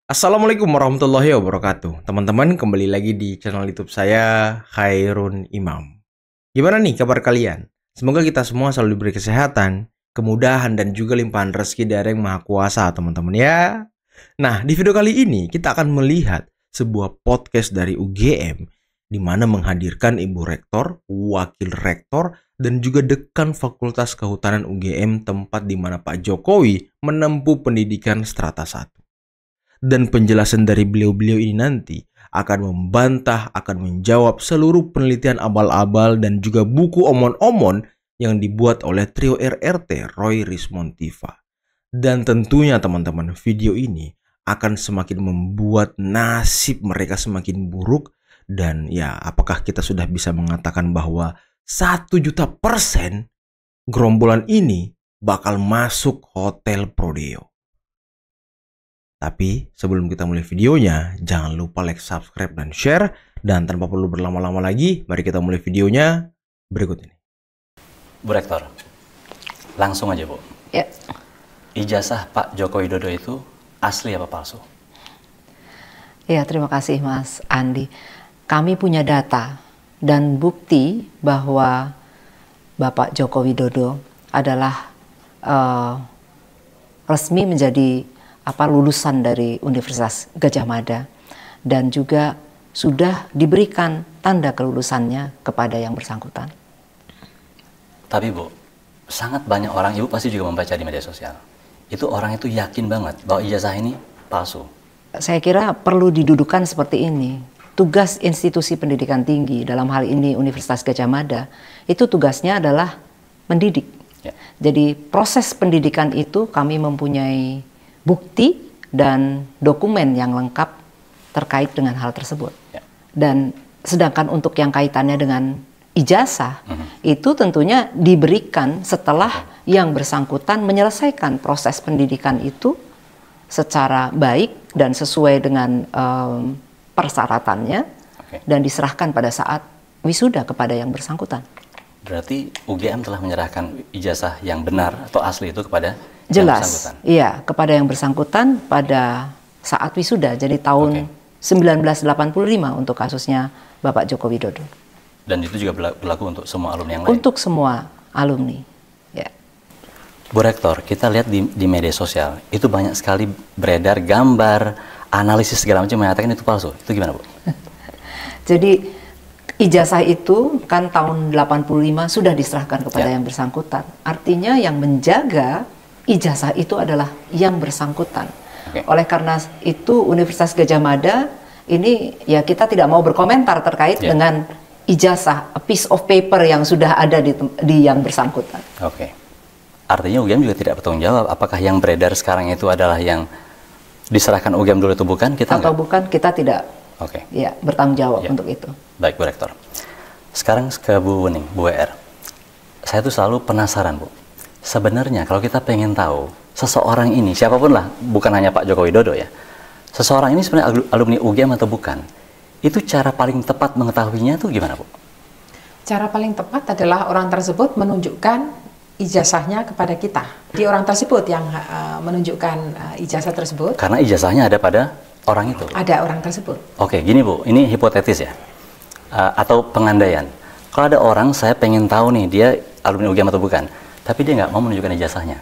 Assalamualaikum warahmatullahi wabarakatuh. Teman-teman, kembali lagi di channel YouTube saya, Khairun Imam. Gimana nih kabar kalian? Semoga kita semua selalu diberi kesehatan, kemudahan, dan juga limpahan rezeki dari Yang Maha Kuasa, teman-teman ya. Nah, di video kali ini kita akan melihat sebuah podcast dari UGM di mana menghadirkan Ibu Rektor, Wakil Rektor, dan juga Dekan Fakultas Kehutanan UGM, tempat di mana Pak Jokowi menempuh pendidikan strata 1. Dan penjelasan dari beliau-beliau ini nanti akan membantah, akan menjawab seluruh penelitian abal-abal dan juga buku omon-omon yang dibuat oleh trio RRT Roy Rismontiva. Dan tentunya teman-teman, video ini akan semakin membuat nasib mereka semakin buruk. Dan ya, apakah kita sudah bisa mengatakan bahwa 1.000.000% gerombolan ini bakal masuk Hotel Prodeo. Tapi sebelum kita mulai videonya, jangan lupa like, subscribe, dan share. Dan tanpa perlu berlama-lama lagi, mari kita mulai videonya berikut ini. Bu Rektor, langsung aja Bu. Ya. Ijazah Pak Joko Widodo itu asli apa palsu? Ya, terima kasih Mas Andi. Kami punya data dan bukti bahwa Bapak Joko Widodo adalah resmi menjadi lulusan dari Universitas Gadjah Mada dan juga sudah diberikan tanda kelulusannya kepada yang bersangkutan. Tapi Bu, sangat banyak orang, Ibu pasti juga membaca di media sosial, itu orang itu yakin banget bahwa ijazah ini palsu. Saya kira perlu didudukan seperti ini. Tugas institusi pendidikan tinggi, dalam hal ini Universitas Gadjah Mada, itu tugasnya adalah mendidik. Ya. Jadi proses pendidikan itu kami mempunyai bukti dan dokumen yang lengkap terkait dengan hal tersebut. Ya. Dan sedangkan untuk yang kaitannya dengan ijazah, itu tentunya diberikan setelah yang bersangkutan menyelesaikan proses pendidikan itu secara baik dan sesuai dengan persyaratannya, dan diserahkan pada saat wisuda kepada yang bersangkutan. Berarti UGM telah menyerahkan ijazah yang benar atau asli itu kepada Jelas, yang bersangkutan? Iya, kepada yang bersangkutan pada saat wisuda, jadi tahun 1985 untuk kasusnya Bapak Joko Widodo. Dan itu juga berlaku untuk semua alumni yang lain? Untuk semua alumni, ya. Bu Rektor, kita lihat di media sosial, itu banyak sekali beredar gambar, analisis segala macam mengatakan itu palsu. Itu gimana Bu? Jadi ijazah itu kan tahun 85 sudah diserahkan kepada yang bersangkutan. Artinya yang menjaga ijazah itu adalah yang bersangkutan. Oleh karena itu Universitas Gadjah Mada ini ya kita tidak mau berkomentar terkait dengan ijazah, a piece of paper yang sudah ada di yang bersangkutan. Oke. Artinya UGM juga tidak bertanggung jawab apakah yang beredar sekarang itu adalah yang diserahkan UGM dulu itu bukan? Kita atau bukan, kita tidak ya bertanggung jawab untuk itu. Baik Bu Rektor. Sekarang ke Bu Wening, Bu WR. Saya tuh selalu penasaran Bu. Sebenarnya kalau kita pengen tahu seseorang ini, siapapun lah, bukan hanya Pak Joko Widodo ya, seseorang ini sebenarnya alumni UGM atau bukan, itu cara paling tepat mengetahuinya itu gimana Bu? Cara paling tepat adalah orang tersebut menunjukkan ijazahnya kepada kita. Di orang tersebut yang menunjukkan ijazah tersebut. Karena ijazahnya ada pada orang itu? Ada orang tersebut. Oke, gini Bu, ini hipotetis ya, atau pengandaian. Kalau ada orang, saya pengen tahu nih dia alumni UGM atau bukan, tapi dia nggak mau menunjukkan ijazahnya.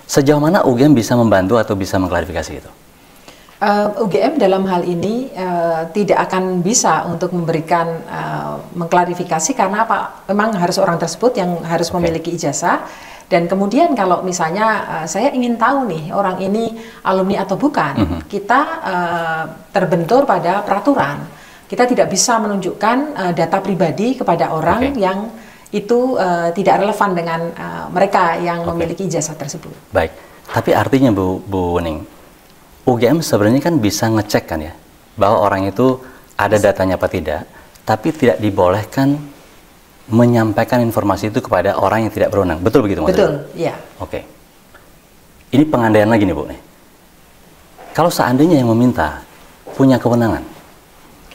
Sejauh mana UGM bisa membantu atau bisa mengklarifikasi itu? UGM dalam hal ini tidak akan bisa untuk memberikan mengklarifikasi karena apa? Memang harus orang tersebut yang harus memiliki ijazah. Dan kemudian kalau misalnya saya ingin tahu nih orang ini alumni atau bukan, kita terbentur pada peraturan. Kita tidak bisa menunjukkan data pribadi kepada orang yang itu tidak relevan dengan mereka yang memiliki ijazah tersebut. Baik, tapi artinya Bu Wening, UGM sebenarnya kan bisa ngecek kan ya, bahwa orang itu ada datanya apa tidak, tapi tidak dibolehkan menyampaikan informasi itu kepada orang yang tidak berwenang. Betul begitu maksudnya? Betul, iya. Oke. Ini pengandaian lagi nih Bu nih. Kalau seandainya yang meminta punya kewenangan,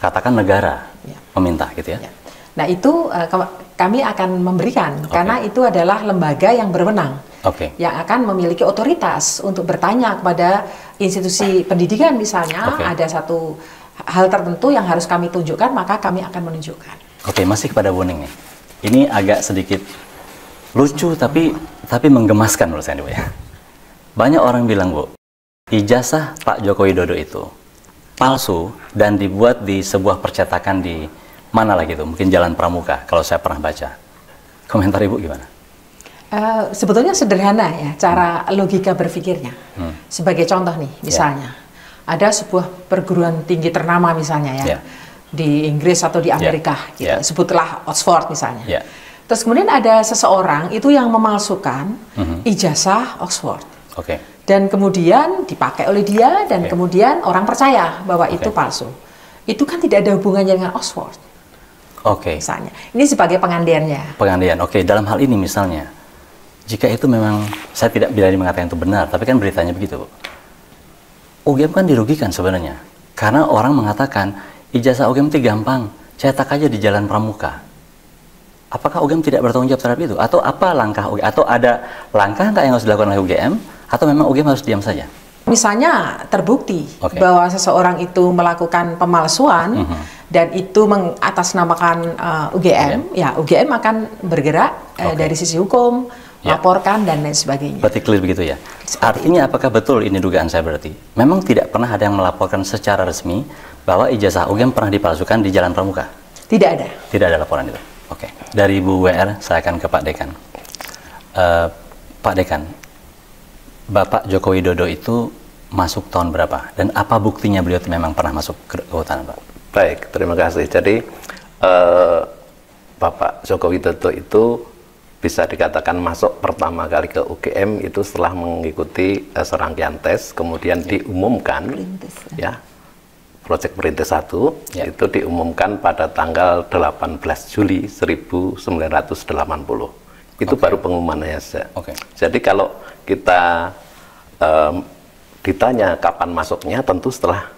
katakan negara meminta gitu ya. Nah itu kami akan memberikan karena itu adalah lembaga yang berwenang. Oke. yang akan memiliki otoritas untuk bertanya kepada institusi pendidikan misalnya, Oke. ada satu hal tertentu yang harus kami tunjukkan, maka kami akan menunjukkan. Oke, masih kepada Bu Ning nih. Ini agak sedikit lucu tapi menggemaskan menurut saya, Bu ya. Banyak orang bilang, Bu, ijazah Pak Joko Widodo itu palsu dan dibuat di sebuah percetakan di mana lagi itu, mungkin Jalan Pramuka kalau saya pernah baca. Komentar Ibu gimana? Sebetulnya sederhana ya cara logika berpikirnya. Sebagai contoh nih, misalnya ada sebuah perguruan tinggi ternama misalnya ya di Inggris atau di Amerika, gitu. Sebutlah Oxford misalnya. Terus kemudian ada seseorang itu yang memalsukan ijazah Oxford. Dan kemudian dipakai oleh dia dan kemudian orang percaya bahwa itu palsu. Itu kan tidak ada hubungannya dengan Oxford. Misalnya, ini sebagai pengandiannya. Pengandian, dalam hal ini misalnya, jika itu memang, saya tidak berani mengatakan itu benar, tapi kan beritanya begitu, Bu. UGM kan dirugikan sebenarnya, karena orang mengatakan, ijazah UGM itu gampang, cetak aja di Jalan Pramuka. Apakah UGM tidak bertanggung jawab terhadap itu? Atau apa langkah UGM? Atau ada langkah nggak yang harus dilakukan oleh UGM? Atau memang UGM harus diam saja? Misalnya terbukti bahwa seseorang itu melakukan pemalsuan dan itu mengatasnamakan UGM, ya UGM akan bergerak dari sisi hukum, laporkan dan lain sebagainya. Berarti clear begitu ya? Artinya apakah betul ini dugaan saya berarti? Memang tidak pernah ada yang melaporkan secara resmi bahwa ijazah UGM pernah dipalsukan di Jalan Pramuka? Tidak ada. Tidak ada laporan itu? Dari Bu WR, saya akan ke Pak Dekan. Pak Dekan, Bapak Joko Widodo itu masuk tahun berapa? Dan apa buktinya beliau memang pernah masuk ke kehutanan, Pak? Baik, terima kasih. Jadi Bapak Joko Widodo itu bisa dikatakan masuk pertama kali ke UGM itu setelah mengikuti serangkaian tes, kemudian diumumkan Proyek Perintis 1 itu diumumkan pada tanggal 18 Juli 1980. Itu baru pengumumannya saja. Jadi kalau kita ditanya kapan masuknya, tentu setelah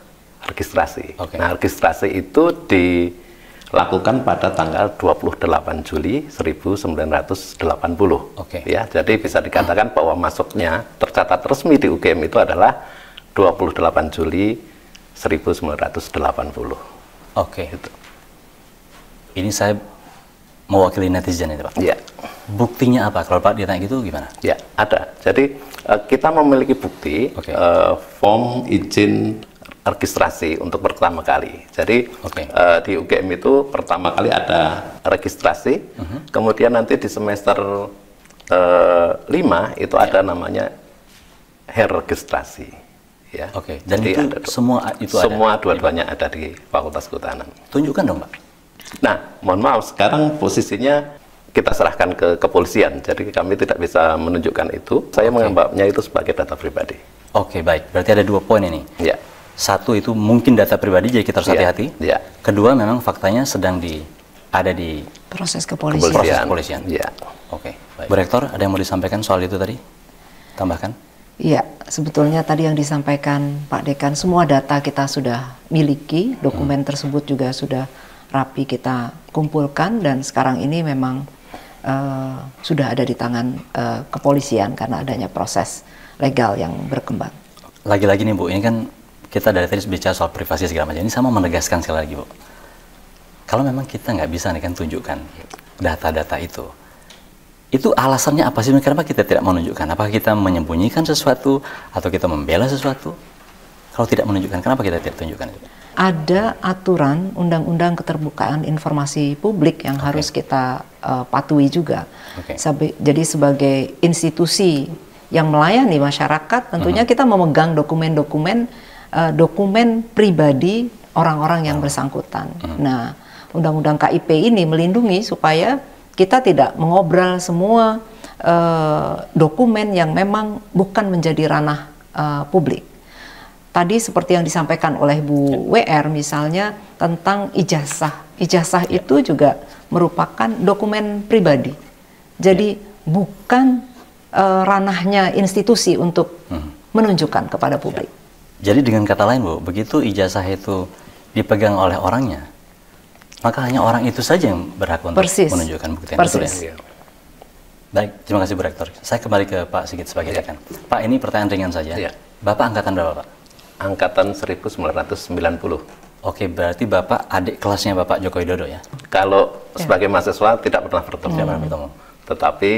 registrasi. Nah, registrasi itu dilakukan pada tanggal 28 Juli 1980. Ya, jadi bisa dikatakan bahwa masuknya tercatat resmi di UGM itu adalah 28 Juli 1980. Gitu. Ini saya mewakili netizen ini, Pak. Ya. Buktinya apa? Kalau Pak ditanya gitu gimana? Ya, ada. Jadi kita memiliki bukti form izin registrasi untuk pertama kali. Jadi di UGM itu pertama kali ada registrasi, kemudian nanti di semester 5 itu ada namanya registrasi. Ya. Dan jadi itu semua dua-duanya ada di Fakultas Kehutanan. Tunjukkan dong, Pak. Nah, mohon maaf, sekarang posisinya kita serahkan ke kepolisian, jadi kami tidak bisa menunjukkan itu. Saya menganggapnya itu sebagai data pribadi. Baik. Berarti ada 2 poin ini. Ya. Satu itu mungkin data pribadi, jadi kita harus hati-hati. Kedua, memang faktanya sedang ada di proses kepolisian. Ya. Baik. Bu Rektor, ada yang mau disampaikan soal itu tadi? Tambahkan? Iya, sebetulnya tadi yang disampaikan Pak Dekan, semua data kita sudah miliki, dokumen tersebut juga sudah rapi kita kumpulkan, dan sekarang ini memang sudah ada di tangan kepolisian karena adanya proses legal yang berkembang. Lagi-lagi nih Bu, ini kan kita dari tadi bicara soal privasi segala macam, ini sama menegaskan sekali lagi Bu, kalau memang kita nggak bisa nih kan tunjukkan data-data itu alasannya apa sih? Kenapa kita tidak menunjukkan? Apakah kita menyembunyikan sesuatu atau kita membela sesuatu? Kalau tidak menunjukkan, kenapa kita tidak tunjukkan itu? Ada aturan Undang-Undang Keterbukaan Informasi Publik yang harus kita patuhi juga. Jadi sebagai institusi yang melayani masyarakat, tentunya kita memegang dokumen-dokumen pribadi orang-orang yang bersangkutan. Nah, Undang-Undang KIP ini melindungi supaya kita tidak mengobrol semua dokumen yang memang bukan menjadi ranah publik. Tadi seperti yang disampaikan oleh Bu WR misalnya tentang ijazah. Ijazah itu juga merupakan dokumen pribadi. Jadi bukan ranahnya institusi untuk menunjukkan kepada publik. Jadi dengan kata lain Bu, begitu ijazah itu dipegang oleh orangnya, maka hanya orang itu saja yang berhak untuk menunjukkan bukti. Persis. Baik, terima kasih Bu Rektor. Saya kembali ke Pak Sigit sebagai rekan. Pak, ini pertanyaan ringan saja. Bapak angkatan berapa, Pak? Angkatan 1990. Oke, berarti Bapak adik kelasnya Bapak Joko Widodo ya? Kalau sebagai mahasiswa tidak pernah bertemu. Tidak pernah bertemu. Tetapi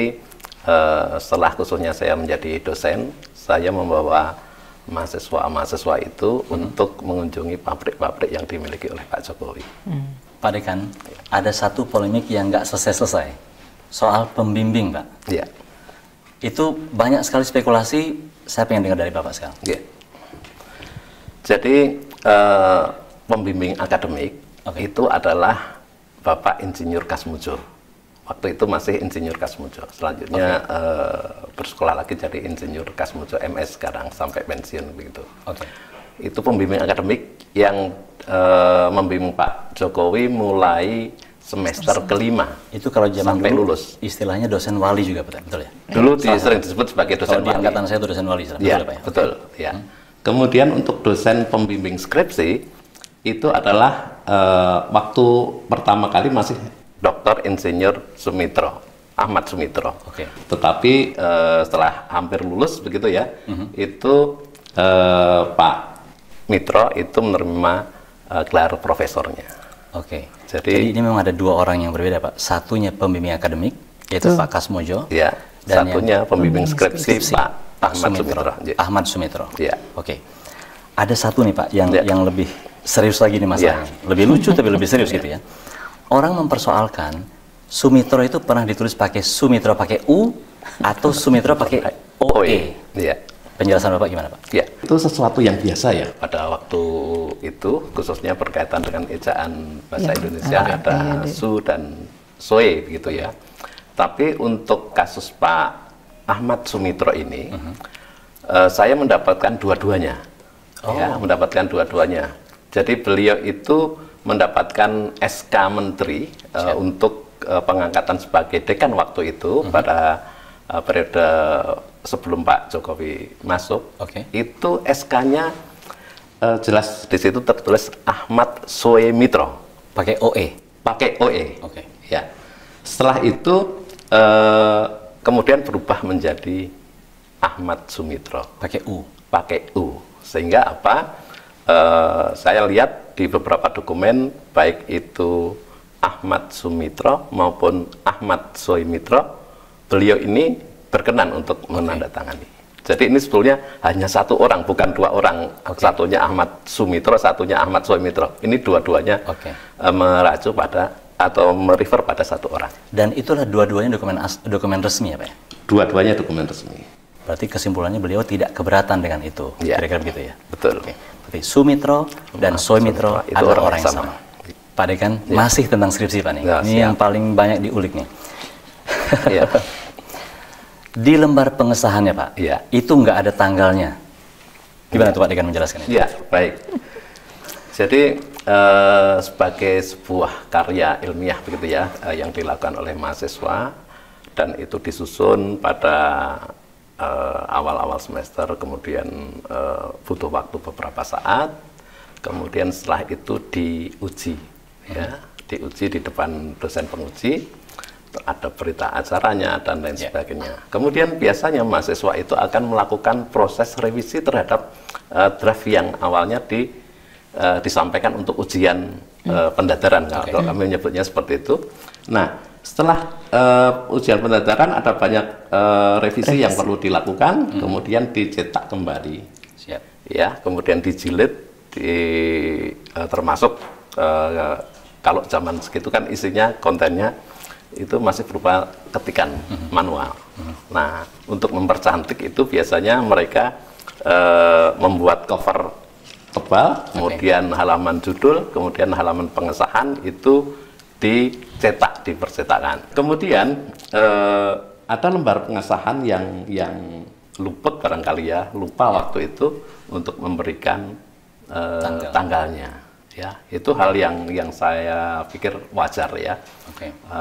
setelah khususnya saya menjadi dosen, saya membawa mahasiswa itu untuk mengunjungi pabrik-pabrik yang dimiliki oleh Pak Jokowi. Pak Dekan, ada satu polemik yang nggak selesai-selesai, soal pembimbing, Pak. Iya. Itu banyak sekali spekulasi, saya pengen dengar dari Bapak sekarang. Iya. Jadi pembimbing akademik itu adalah Bapak Insinyur Kasmujo. Waktu itu masih Insinyur Kasmujo. Selanjutnya bersekolah lagi jadi Insinyur Kasmujo MS sekarang sampai pensiun begitu. Itu pembimbing akademik yang membimbing Pak Jokowi mulai semester kelima. Itu kalau zaman sampai dulu, lulus. Istilahnya dosen wali juga, betul ya? Dulu sering disebut sebagai dosen wali. Kalau di wali. angkatan saya itu dosen wali. Ya, Pak, ya? betul. Ya. Kemudian untuk dosen pembimbing skripsi itu adalah waktu pertama kali masih Dr. Insinyur Sumitro, Ahmad Sumitro. Tetapi setelah hampir lulus begitu ya, itu Pak Mitro itu menerima gelar profesornya. Jadi ini memang ada dua orang yang berbeda, Pak. Satunya pembimbing akademik, yaitu Pak Kasmojo. Ya. Dan satunya pembimbing skripsi Pak Ahmad Sumitro. Ahmad Sumitro. Ya. Ada satu nih Pak yang lebih serius lagi nih masalahnya. Lebih lucu tapi lebih serius gitu ya. Orang mempersoalkan Sumitro itu pernah ditulis pakai Sumitro pakai U atau Sumitro pakai OE. Iya. Penjelasan Bapak gimana, Pak? Ya, itu sesuatu yang biasa ya pada waktu itu, khususnya berkaitan dengan ejaan bahasa Indonesia ada su dan soe begitu ya. Tapi untuk kasus Pak Ahmad Sumitro ini, saya mendapatkan dua-duanya. Ya, mendapatkan dua-duanya. Jadi beliau itu mendapatkan SK Menteri untuk pengangkatan sebagai dekan waktu itu pada periode sebelum Pak Jokowi masuk. Itu SK-nya jelas di situ tertulis Ahmad Sumitro. Pakai OE. Pakai OE. Ya. Setelah itu kemudian berubah menjadi Ahmad Sumitro. Pakai U. Pakai U. Sehingga apa? Saya lihat di beberapa dokumen baik itu Ahmad Sumitro maupun Ahmad Sumitro, beliau ini berkenan untuk menandatangani. Jadi ini sebetulnya hanya satu orang, bukan dua orang. Satunya Ahmad Sumitro, satunya Ahmad Sumitro. Ini dua-duanya meracu pada atau merefer pada satu orang. Dan itulah dua-duanya dokumen resmi ya Pak? Dua-duanya dokumen resmi. Berarti kesimpulannya beliau tidak keberatan dengan itu, kira-kira begitu ya? Betul. Berarti Sumitro dan Sumitro itu orang yang sama. Pak Dekan, masih tentang skripsi Pak nih. Ini yang paling banyak diulik nih. Di lembar pengesahannya Pak, itu nggak ada tanggalnya. Gimana tuh Pak Dekan menjelaskan itu? Ya, baik. Jadi sebagai sebuah karya ilmiah begitu ya, yang dilakukan oleh mahasiswa dan itu disusun pada awal-awal semester, kemudian butuh waktu beberapa saat, kemudian setelah itu diuji, ya, diuji di depan dosen penguji, ada berita acaranya dan lain sebagainya. Kemudian biasanya mahasiswa itu akan melakukan proses revisi terhadap draft yang awalnya disampaikan untuk ujian pendadaran, kalau kami menyebutnya seperti itu. Nah, setelah ujian pendadaran ada banyak revisi yang perlu dilakukan, kemudian dicetak kembali, ya, kemudian dijilid, termasuk kalau zaman segitu kan isinya kontennya itu masih berupa ketikan manual. Nah, untuk mempercantik itu biasanya mereka membuat cover tebal, kemudian halaman judul, kemudian halaman pengesahan itu dicetak di percetakan. Kemudian ada lembar pengesahan yang luput barangkali ya, lupa waktu itu untuk memberikan tanggalnya. Ya, itu hal yang saya pikir wajar ya,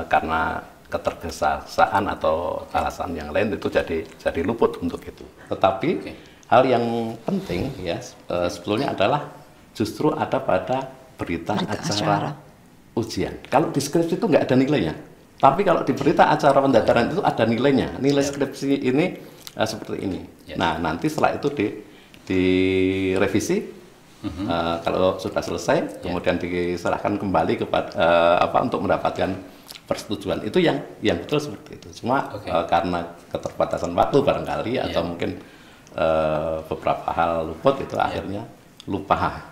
karena ketergesa-gesaan atau alasan yang lain itu jadi luput untuk itu. Tetapi hal yang penting ya sebetulnya adalah justru ada pada berita acara ujian. Kalau di skripsi itu nggak ada nilainya, Tapi kalau di berita acara pendaftaran itu ada nilainya. Nilai skripsi ini seperti ini. Nah, nanti setelah itu direvisi. Kalau sudah selesai, kemudian diserahkan kembali kepada untuk mendapatkan persetujuan. Itu yang betul seperti itu. Cuma karena keterbatasan waktu barangkali atau mungkin beberapa hal luput itu akhirnya lupa.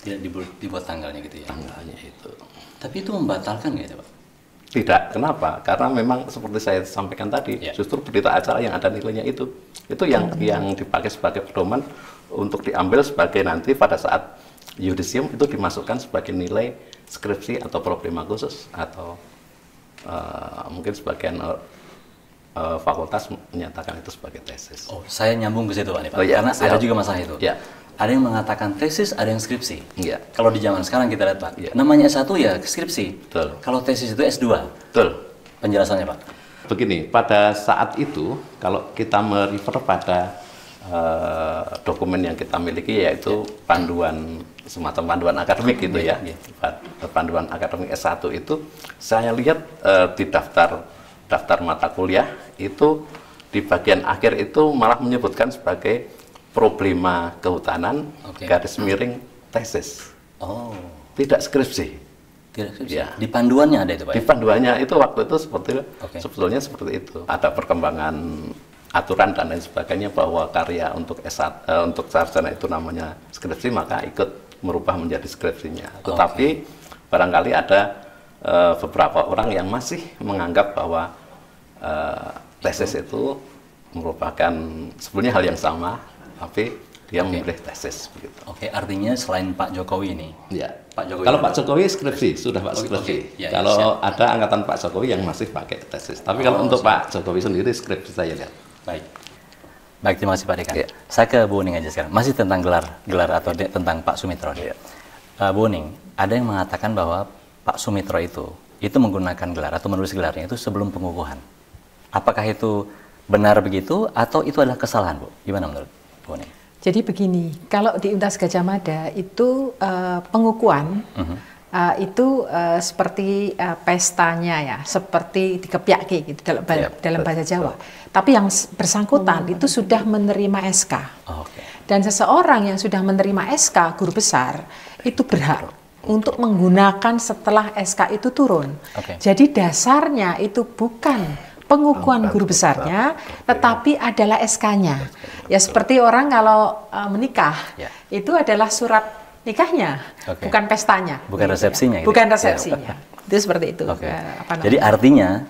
Tidak dibuat tanggalnya gitu ya. Tanggalnya itu. Tapi itu membatalkan nggak itu, Pak? Tidak. Kenapa? Karena memang seperti saya sampaikan tadi, justru berita acara yang ada nilainya itu yang dipakai sebagai pedoman untuk diambil sebagai nanti pada saat yudisium itu dimasukkan sebagai nilai skripsi atau problema khusus atau mungkin sebagian fakultas menyatakan itu sebagai tesis. Oh, saya nyambung ke situ Pak, nih, Pak. Karena ada juga masalah itu. Ada yang mengatakan tesis, ada yang skripsi. Kalau di zaman sekarang kita lihat Pak, namanya S1 ya skripsi. Betul. Kalau tesis itu S2. Betul. Penjelasannya Pak. Begini, pada saat itu kalau kita merefer pada dokumen yang kita miliki yaitu panduan, semacam panduan akademik gitu ya. Panduan akademik S1 itu saya lihat di daftar mata kuliah itu di bagian akhir itu malah menyebutkan sebagai problema kehutanan garis miring tesis. Oh, tidak skripsi. Tidak skripsi. Ya. Di panduannya ada itu Pak. Di panduannya itu waktu itu sebetulnya seperti itu. Ada perkembangan aturan dan lain sebagainya bahwa karya untuk S1 untuk sarjana itu namanya skripsi, maka ikut merubah menjadi skripsinya. Tetapi barangkali ada beberapa orang yang masih menganggap bahwa tesis itu merupakan sebenarnya hal yang sama, tapi dia memilih tesis begitu. Artinya selain Pak Jokowi ini. Pak Jokowi. Kalau Pak Jokowi skripsi, sudah Pak skripsi. Kalau ada angkatan Pak Jokowi yang masih pakai tesis. Tapi kalau untuk Pak Jokowi sendiri skripsi saya lihat. Baik, terima kasih Pak Dekan. Saya ke Bu Uning aja sekarang. Masih tentang gelar atau tentang Pak Sumitro. Bu Uning, ada yang mengatakan bahwa Pak Sumitro itu menggunakan gelar atau menulis gelarnya itu sebelum pengukuhan. Apakah itu benar begitu atau itu adalah kesalahan, Bu? Gimana menurut Bu Uning? Jadi begini, kalau di Universitas Gadjah Mada itu pengukuhan itu seperti pestanya ya, seperti dikepiaki gitu dalam bahasa Jawa. Tapi yang bersangkutan itu sudah menerima SK. Dan seseorang yang sudah menerima SK guru besar itu berhak untuk menggunakan setelah SK itu turun. Jadi dasarnya itu bukan pengukuhan guru besarnya, tetapi adalah SK-nya. Ya seperti orang kalau menikah, itu adalah surat nikahnya, bukan pestanya. Bukan resepsinya. Bukan resepsinya. Itu seperti itu. Jadi artinya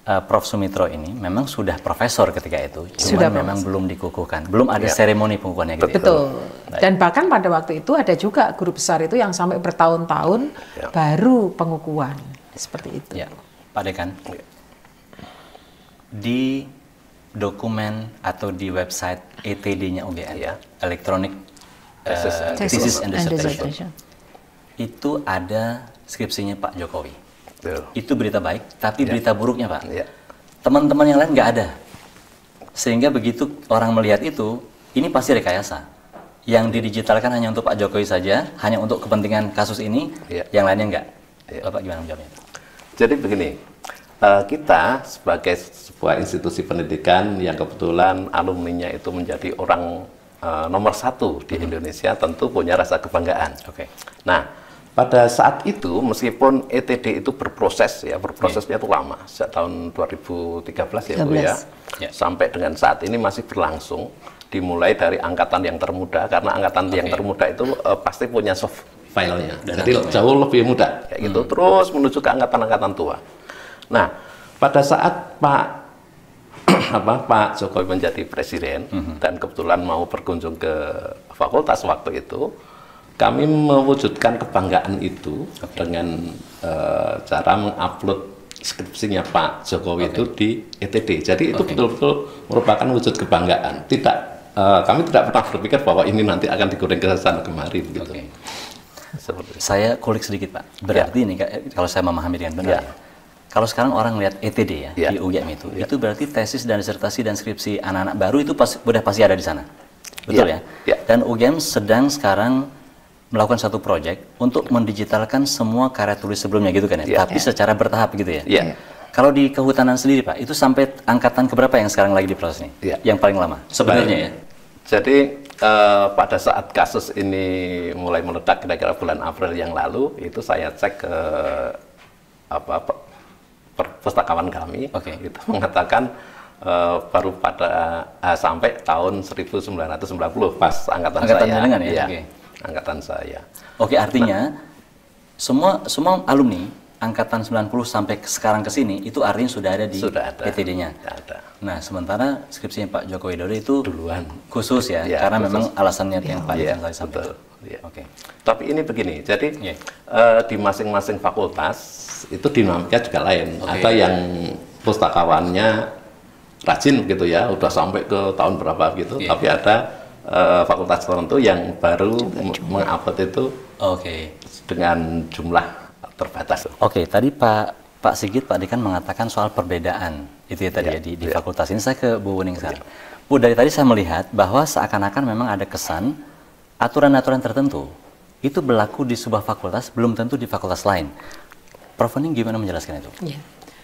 Prof. Sumitro ini memang sudah profesor ketika itu, cuma memang belum dikukuhkan, belum ada seremoni pengukuhannya gitu. Betul. Dan bahkan pada waktu itu ada juga guru besar itu yang sampai bertahun-tahun baru pengukuhan, seperti itu. Pak Dekan, di dokumen atau di website ETD-nya UGM, Electronic Thesis and Dissertation, itu ada skripsinya Pak Jokowi. Itu berita baik, tapi berita buruknya Pak, teman-teman yang lain nggak ada. Sehingga begitu orang melihat itu, ini pasti rekayasa. Yang didigitalkan hanya untuk Pak Jokowi saja, hanya untuk kepentingan kasus ini, yang lainnya nggak. Bapak gimana menjawabnya? Jadi begini, kita sebagai sebuah institusi pendidikan yang kebetulan alumninya itu menjadi orang nomor 1 di Indonesia, tentu punya rasa kebanggaan. Nah, pada saat itu meskipun ETD itu berprosesnya itu lama, sejak tahun 2013 ya Bu ya, sampai dengan saat ini masih berlangsung, dimulai dari angkatan yang termuda, karena angkatan yang termuda itu pasti punya soft filenya, jadi jauh lebih mudah kayak gitu, terus menuju ke angkatan-angkatan tua. Nah, pada saat Pak Jokowi menjadi presiden dan kebetulan mau berkunjung ke fakultas waktu itu, kami mewujudkan kebanggaan itu dengan cara mengupload skripsinya Pak Jokowi itu di ETD. Jadi itu betul-betul merupakan wujud kebanggaan. Kami tidak pernah berpikir bahwa ini nanti akan digoreng ke sana kemari begitu. Saya kulik sedikit Pak. Berarti ini kalau saya memahami dengan benar ya. Kalau sekarang orang lihat ETD di UGM itu berarti tesis dan disertasi dan skripsi anak-anak baru itu udah pasti ada di sana. Betul ya? Dan UGM sedang sekarang melakukan satu proyek untuk mendigitalkan semua karya tulis sebelumnya gitu kan ya, tapi secara bertahap gitu ya. Kalau di kehutanan sendiri Pak, itu sampai angkatan keberapa yang sekarang lagi diproses nih? Iya. Yang paling lama sebenarnya ya? Jadi pada saat kasus ini mulai meledak kira-kira bulan April yang lalu, itu saya cek ke perpustakawan kami, itu mengatakan baru pada sampai tahun 1990 pas angkatan saya. Jenengan ya? Angkatan saya. Oke, artinya semua alumni angkatan 90 sampai sekarang ke sini itu artinya sudah ada di PTD-nya. Ada. Nah, sementara skripsinya Pak Joko Widodo itu duluan khusus ya, karena khusus. Memang alasannya yang Pak Joko sampaikan. Oke. Tapi ini begini, jadi di masing-masing fakultas itu dinamika juga lain. Ada yang pustakawannya rajin gitu ya, udah sampai ke tahun berapa gitu. Tapi ada fakultas tertentu yang baru mengupload itu dengan jumlah terbatas. Oke, tadi Pak Sigit, Pak Dekan mengatakan soal perbedaan itu ya tadi di fakultas ini. Saya ke Bu Wuning sekarang. Bu, dari tadi saya melihat bahwa seakan-akan memang ada kesan aturan-aturan tertentu itu berlaku di sebuah fakultas belum tentu di fakultas lain. Prof Wuning gimana menjelaskan itu?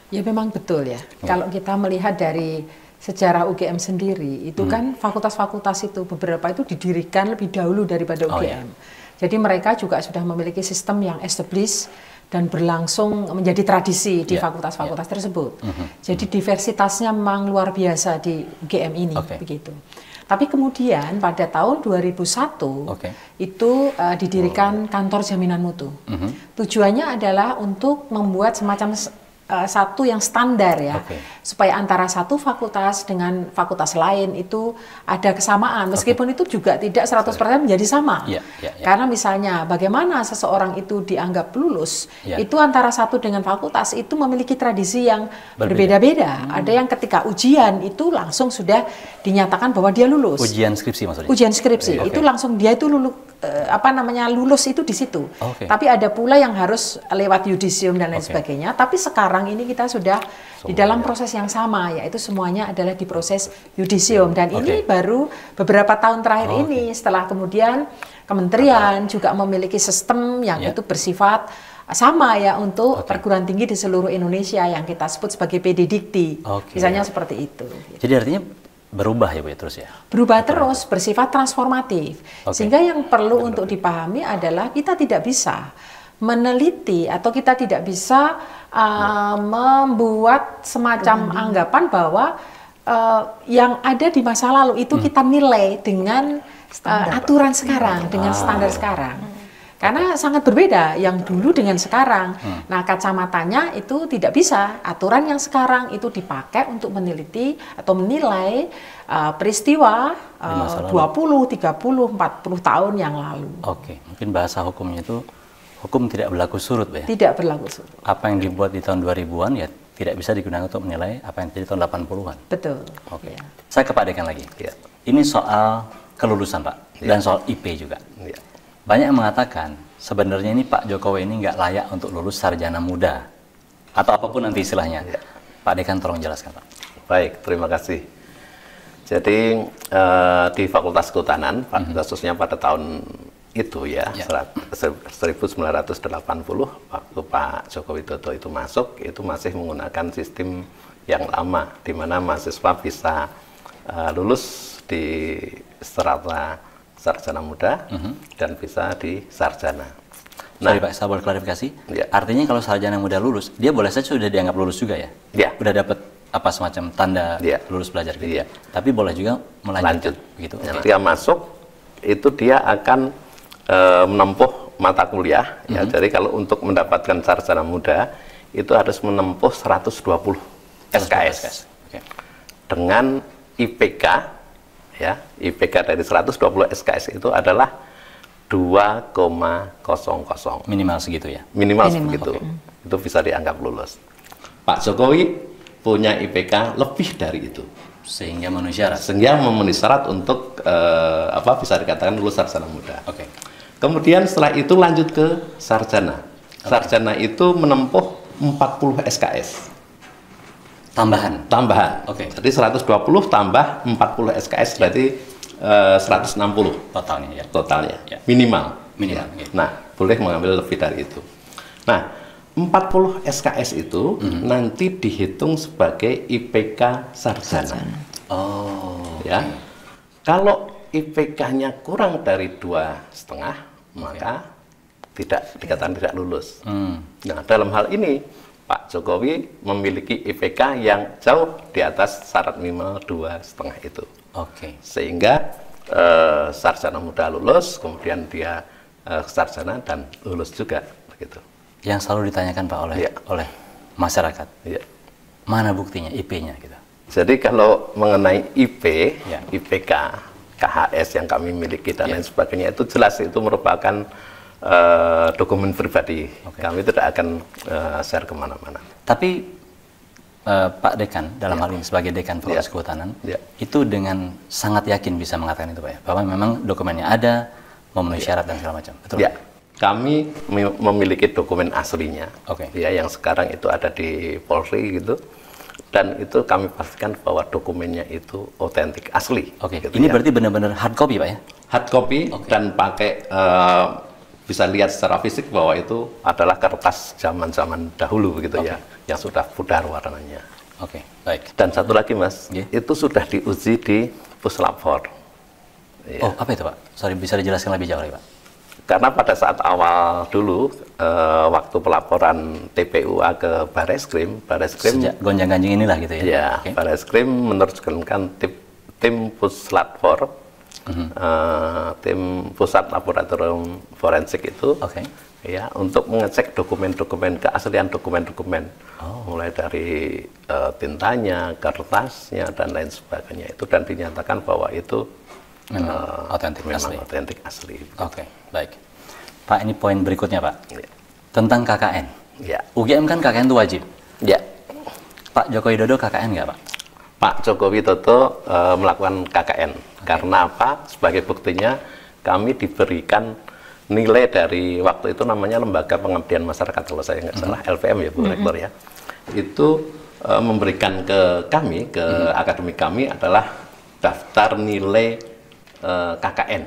Ya memang betul ya. Kalau kita melihat dari sejarah UGM sendiri, itu kan fakultas-fakultas itu beberapa itu didirikan lebih dahulu daripada UGM. Jadi mereka juga sudah memiliki sistem yang established dan berlangsung menjadi tradisi di fakultas-fakultas tersebut. Jadi diversitasnya memang luar biasa di UGM ini, begitu. Tapi kemudian pada tahun 2001 itu didirikan kantor jaminan mutu. Tujuannya adalah untuk membuat semacam satu yang standar ya, supaya antara satu fakultas dengan fakultas lain itu ada kesamaan, meskipun itu juga tidak 100% menjadi sama. Karena misalnya bagaimana seseorang itu dianggap lulus, itu antara satu dengan fakultas itu memiliki tradisi yang berbeda-beda. Ada yang ketika ujian itu langsung sudah dinyatakan bahwa dia lulus. Ujian skripsi maksudnya? Ujian skripsi, itu langsung dia itu lulus itu di situ. Tapi ada pula yang harus lewat yudisium dan lain sebagainya. Tapi sekarang ini kita sudah di dalam proses yang sama, yaitu semuanya adalah di proses yudisium. Dan ini baru beberapa tahun terakhir ini, setelah kemudian kementerian juga memiliki sistem yang itu bersifat sama ya untuk perguruan tinggi di seluruh Indonesia yang kita sebut sebagai PD Dikti. Misalnya seperti itu. Jadi artinya berubah ya Bu ya terus ya? Berubah terus, bersifat transformatif. Sehingga yang perlu untuk dipahami adalah kita tidak bisa meneliti atau kita tidak bisa membuat semacam anggapan bahwa yang ada di masa lalu itu kita nilai dengan aturan sekarang, dengan standar sekarang. Karena sangat berbeda yang dulu dengan sekarang. Nah, kacamatanya itu tidak bisa. Aturan yang sekarang itu dipakai untuk meneliti atau menilai peristiwa 20, 30, 40 tahun yang lalu. Mungkin bahasa hukumnya itu hukum tidak berlaku surut ya? Tidak berlaku surut. Apa yang dibuat di tahun 2000-an ya tidak bisa digunakan untuk menilai apa yang terjadi tahun 80-an. Betul. Saya ke Pak Dekan lagi. Ini soal kelulusan Pak, dan soal IP juga. Banyak yang mengatakan sebenarnya ini Pak Jokowi ini nggak layak untuk lulus sarjana muda atau apapun nanti istilahnya. Pak Dekan tolong jelaskan Pak. Baik, terima kasih. Jadi di Fakultas Kehutanan, khususnya pada tahun itu ya, 1980 waktu Pak Joko Widodo itu masuk, itu masih menggunakan sistem yang lama, di mana mahasiswa bisa lulus di strata sarjana muda dan bisa di sarjana. Sorry Pak, saya boleh klarifikasi? Artinya kalau sarjana muda lulus, dia boleh saja sudah dianggap lulus juga ya? Udah dapat apa semacam tanda lulus belajar gitu. Tapi boleh juga melanjut gitu. Ketika masuk itu dia akan menempuh mata kuliah ya. Jadi kalau untuk mendapatkan sarjana muda itu harus menempuh 120 SKS. Dengan IPK ya, IPK dari 120 SKS itu adalah 2,00. Minimal segitu ya? Minimal segitu. Itu bisa dianggap lulus. Pak Jokowi punya IPK lebih dari itu. Sehingga memenuhi syarat? Sehingga memenuhi syarat untuk bisa dikatakan lulus sarjana muda. Kemudian setelah itu lanjut ke sarjana. Sarjana itu menempuh 40 SKS. Tambahan. Jadi 120 tambah 40 SKS berarti 160 totalnya. Minimal. Nah, boleh mengambil lebih dari itu. Nah, 40 SKS itu nanti dihitung sebagai IPK sarjana. Oh. Ya. Kalau IPK-nya kurang dari 2,5, maka tidak dikatakan tidak lulus. Nah, dalam hal ini Pak Jokowi memiliki IPK yang jauh di atas syarat minimal 2,5 itu. Oke. Sehingga sarjana muda lulus, kemudian dia sarjana dan lulus juga begitu. Yang selalu ditanyakan Pak oleh masyarakat. Ya. Mana buktinya IP-nya gitu. Jadi kalau mengenai IP, Ya. IPK, KHS yang kami miliki dan lain sebagainya itu jelas itu merupakan dokumen pribadi. Kami tidak akan share kemana-mana. Tapi Pak Dekan dalam hal ini sebagai Dekan Fakultas Kehutanan itu dengan sangat yakin bisa mengatakan itu Pak ya, bahwa memang dokumennya ada, memenuhi syarat dan segala macam. Betul? Ya. Kami memiliki dokumen aslinya, ya, yang sekarang itu ada di Polri gitu, dan itu kami pastikan bahwa dokumennya itu otentik asli. Oke. Gitu, Ini ya. berarti benar-benar hard copy Pak ya? Hard copy dan pakai bisa lihat secara fisik bahwa itu adalah kertas zaman-zaman dahulu gitu ya, yang sudah pudar warnanya. Oke, baik. Dan satu lagi Mas, itu sudah diuji di Puslap 4. Ya. Oh, apa itu Pak? Sorry, bisa dijelaskan lebih jauh lagi Pak? Karena pada saat awal dulu, waktu pelaporan TPUA ke Bareskrim sejak gonjang-ganjing inilah gitu ya? Ya, Bareskrim menerjunkan tim Puslap 4, tim Pusat Laboratorium Forensik itu, ya, untuk mengecek dokumen-dokumen, keaslian dokumen-dokumen, mulai dari tintanya, kertasnya, dan lain sebagainya itu, dan dinyatakan bahwa itu memang otentik asli. Oke, baik. Pak, ini poin berikutnya Pak, tentang KKN. Ya. UGM kan KKN itu wajib. Ya. Pak Joko Widodo KKN nggak Pak? Pak Joko Widodo melakukan KKN. Karena apa? Sebagai buktinya kami diberikan nilai dari waktu itu namanya Lembaga Pengabdian Masyarakat kalau saya nggak salah, LPM ya Bu Rektor ya. Itu memberikan ke kami, ke akademik kami adalah daftar nilai KKN,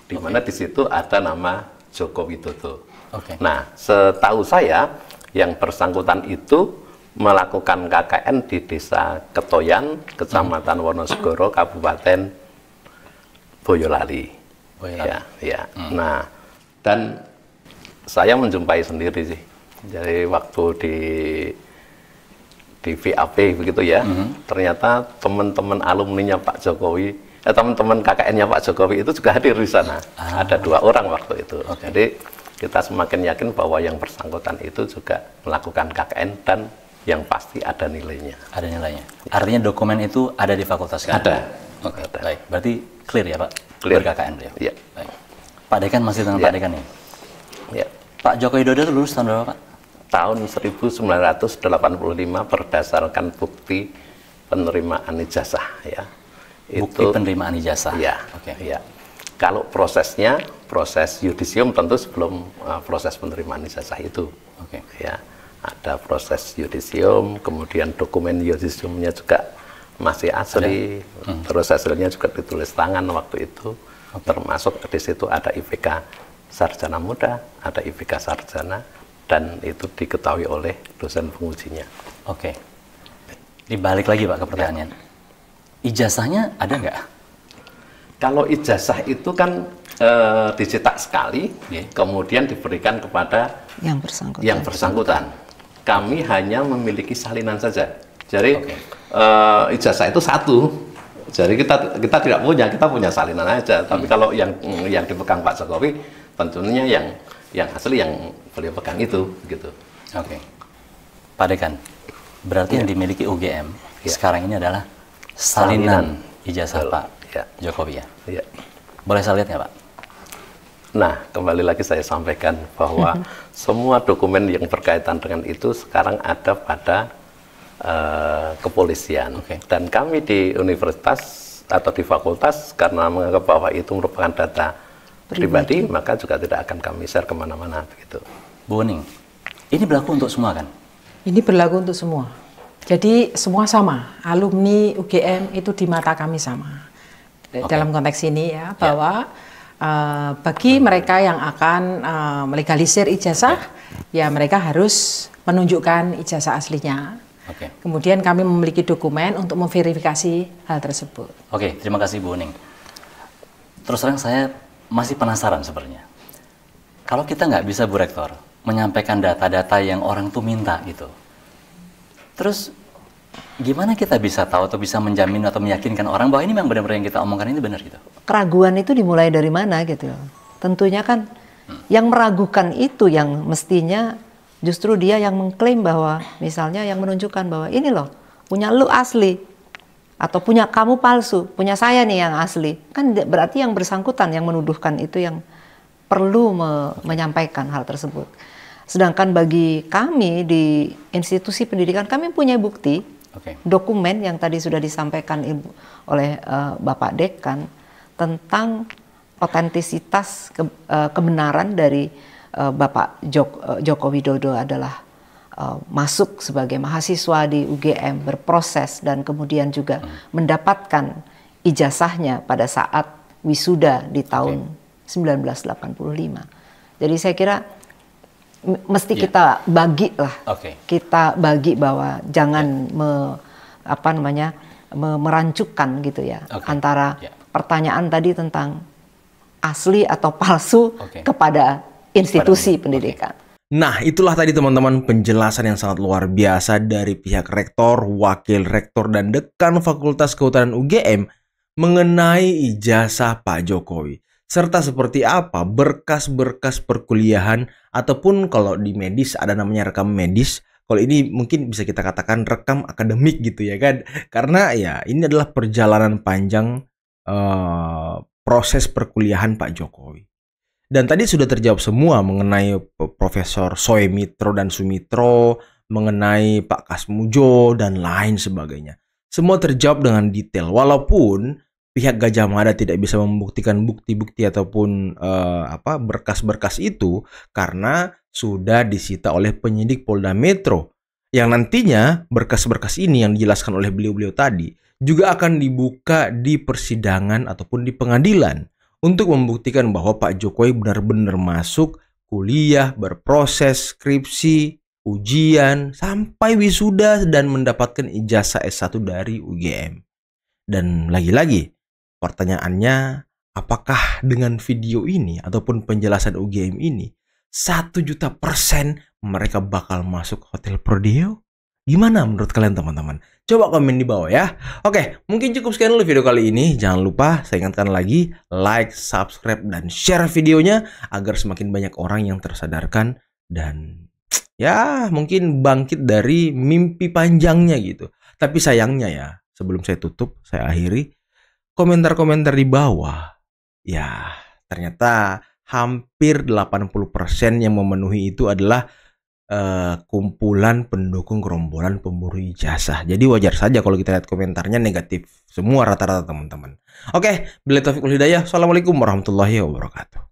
di mana di situ ada nama Joko Widodo. Nah, setahu saya yang bersangkutan itu melakukan KKN di Desa Ketoyan, Kecamatan Wonosegoro, Kabupaten Boyolali. Ya. Nah, dan saya menjumpai sendiri sih. Jadi waktu di VAP begitu ya, ternyata teman-teman alumninya Pak Jokowi, teman-teman KKN-nya Pak Jokowi itu juga hadir di sana. Ada 2 orang waktu itu. Jadi kita semakin yakin bahwa yang bersangkutan itu juga melakukan KKN dan yang pasti ada nilainya. Ada nilainya. Artinya dokumen itu ada di fakultas kan? Ada. Oke, baik. Berarti clear ya Pak? Clear. Ber-KKN beliau? Iya. Baik. Pak Dekan masih dengan Pak Dekan nih? Ya. Pak Joko Widodo itu lulus tahun berapa Pak? Tahun 1985 berdasarkan bukti penerimaan ijazah ya. Bukti penerimaan ijazah. Ya. Ya. Kalau prosesnya, proses yudisium tentu sebelum proses penerimaan ijazah itu. Ya. Ada proses yudisium, kemudian dokumen yudisiumnya juga masih asli, terus hasilnya juga ditulis tangan waktu itu. Termasuk di situ ada IPK sarjana muda, ada IPK sarjana, dan itu diketahui oleh dosen pengujinya. Oke. Dibalik lagi Pak ke pertanyaan. Ijazahnya ada nggak? Kalau ijazah itu kan dicetak sekali, kemudian diberikan kepada yang bersangkutan. Kami hanya memiliki salinan saja. Jadi ijazah itu satu. Jadi kita tidak punya, kita punya salinan aja. Tapi kalau yang dipegang Pak Jokowi, tentunya yang asli yang beliau pegang itu, gitu. Pak Dekan, berarti yang dimiliki UGM sekarang ini adalah salinan ijazah Pak Jokowi ya? Iya. Boleh saya lihat nggak Pak? Nah, kembali lagi saya sampaikan bahwa semua dokumen yang berkaitan dengan itu sekarang ada pada kepolisian. Dan kami di universitas atau di fakultas karena menganggap bahwa itu merupakan data pribadi, maka juga tidak akan kami share kemana-mana begitu. Bu Wening, ini berlaku untuk semua kan? Ini berlaku untuk semua. Jadi semua sama, alumni UGM itu di mata kami sama. Dalam konteks ini ya, bahwa bagi mereka yang akan melegalisir ijazah, ya mereka harus menunjukkan ijazah aslinya. Oke. Kemudian kami memiliki dokumen untuk memverifikasi hal tersebut. Oke, terima kasih Bu Uning. Terus terang saya masih penasaran sebenarnya. Kalau kita nggak bisa Bu Rektor menyampaikan data-data yang orang tuh minta gitu, terus gimana kita bisa tahu atau bisa menjamin atau meyakinkan orang bahwa ini memang benar-benar yang kita omongkan ini benar gitu? Keraguan itu dimulai dari mana gitu? Tentunya kan yang meragukan itu yang mestinya justru dia yang mengklaim bahwa misalnya yang menunjukkan bahwa ini loh punya lu asli atau punya kamu palsu, punya saya nih yang asli. Kan berarti yang bersangkutan yang menuduhkan itu yang perlu menyampaikan hal tersebut. Sedangkan bagi kami di institusi pendidikan kami punya bukti, dokumen yang tadi sudah disampaikan oleh Bapak Dekan tentang otentisitas kebenaran dari Bapak Joko Widodo adalah masuk sebagai mahasiswa di UGM, berproses dan kemudian juga mendapatkan ijazahnya pada saat wisuda di tahun 1985. Jadi saya kira mesti kita bagi lah, kita bagi bahwa jangan merancukan gitu ya antara pertanyaan tadi tentang asli atau palsu kepada institusi pendidikan. Nah, itulah tadi teman-teman penjelasan yang sangat luar biasa dari pihak rektor, wakil rektor, dan dekan Fakultas Kehutanan UGM mengenai ijazah Pak Jokowi. Serta seperti apa berkas-berkas perkuliahan ataupun kalau di medis ada namanya rekam medis. Kalau ini mungkin bisa kita katakan rekam akademik gitu ya kan. Karena ya ini adalah perjalanan panjang proses perkuliahan Pak Jokowi. Dan tadi sudah terjawab semua mengenai Profesor Soemitro dan Sumitro, mengenai Pak Kasmujo, dan lain sebagainya. Semua terjawab dengan detail, walaupun pihak Gajah Mada tidak bisa membuktikan bukti-bukti ataupun berkas-berkas itu karena sudah disita oleh penyidik Polda Metro. Yang nantinya berkas-berkas ini yang dijelaskan oleh beliau-beliau tadi juga akan dibuka di persidangan ataupun di pengadilan untuk membuktikan bahwa Pak Jokowi benar-benar masuk kuliah, berproses, skripsi, ujian, sampai wisuda dan mendapatkan ijazah S1 dari UGM. Dan lagi-lagi, pertanyaannya, apakah dengan video ini ataupun penjelasan UGM ini 1.000.000% mereka bakal masuk Hotel Prodeo? Gimana menurut kalian teman-teman? Coba komen di bawah ya. Oke, mungkin cukup sekian dulu video kali ini. Jangan lupa saya ingatkan lagi, like, subscribe, dan share videonya agar semakin banyak orang yang tersadarkan dan ya mungkin bangkit dari mimpi panjangnya gitu. Tapi sayangnya ya, sebelum saya tutup, saya akhiri, komentar-komentar di bawah ya ternyata hampir 80% yang memenuhi itu adalah kumpulan pendukung gerombolan pemburu ijazah. Jadi wajar saja kalau kita lihat komentarnya negatif semua rata-rata teman-teman. Oke, billahi taufiq wal hidayah. Assalamualaikum warahmatullahi wabarakatuh.